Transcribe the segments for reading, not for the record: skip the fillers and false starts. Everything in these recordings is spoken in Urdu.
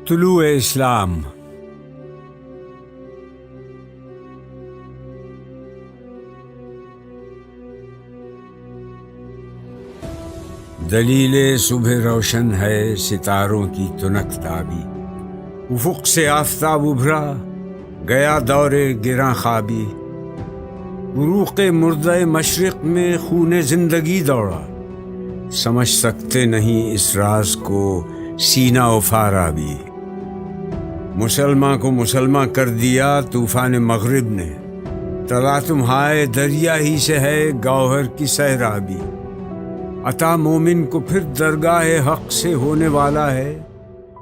طلوع اسلام۔ دلیل صبح روشن ہے ستاروں کی تنک تابی، افق سے آفتاب ابھرا گیا دور گراں خوابی، عروق مردہ مشرق میں خون زندگی دوڑا، سمجھ سکتے نہیں اس راز کو سینہ و فارابی۔ مسلمان کو مسلمان کر دیا طوفان مغرب نے، تلاطم دریا ہی سے ہے گوہر کی سیرابی۔ عطا مومن کو پھر درگاہ حق سے ہونے والا ہے،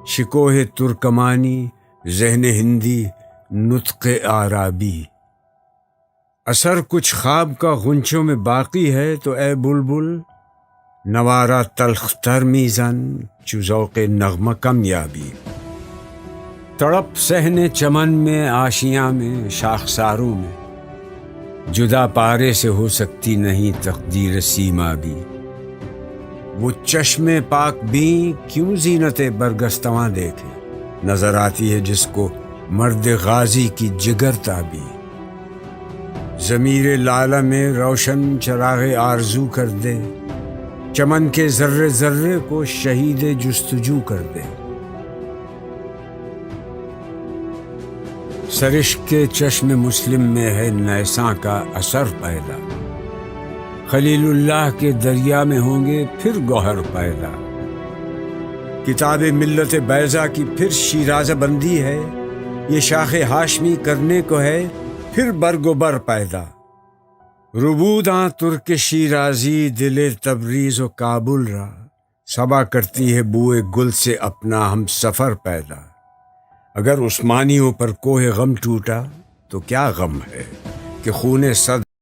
شکوہ ترکمانی ذہن ہندی نطق عربی۔ اثر کچھ خواب کا غنچوں میں باقی ہے تو اے بلبل، نوارہ تلخ تر میزن چو ذوق نغمہ کمیابی۔ تڑپ صحن چمن میں آشیاں میں شاخساروں میں، جدا پارے سے ہو سکتی نہیں تقدیر سیما بھی۔ وہ چشم پاک بھی کیوں زینت برگستواں دیکھے، نظر آتی ہے جس کو مرد غازی کی جگر تابی۔ ضمیر لالہ میں روشن چراغ آرزو کر دے، چمن کے ذرے ذرے کو شہید جستجو کر دے۔ سرشک کے چشم مسلم میں ہے نیساں کا اثر پیدا، خلیل اللہ کے دریا میں ہوں گے پھر گوہر پیدا۔ کتاب ملت بیضا کی پھر شیرازہ بندی ہے، یہ شاخ ہاشمی کرنے کو ہے پھر برگ و بر پیدا۔ ربوداں ترک شیرازی دل تبریز و کابل را، صبا کرتی ہے بوئے گل سے اپنا ہم سفر پیدا۔ اگر عثمانیوں پر کوہ غم ٹوٹا تو کیا غم ہے کہ خون صد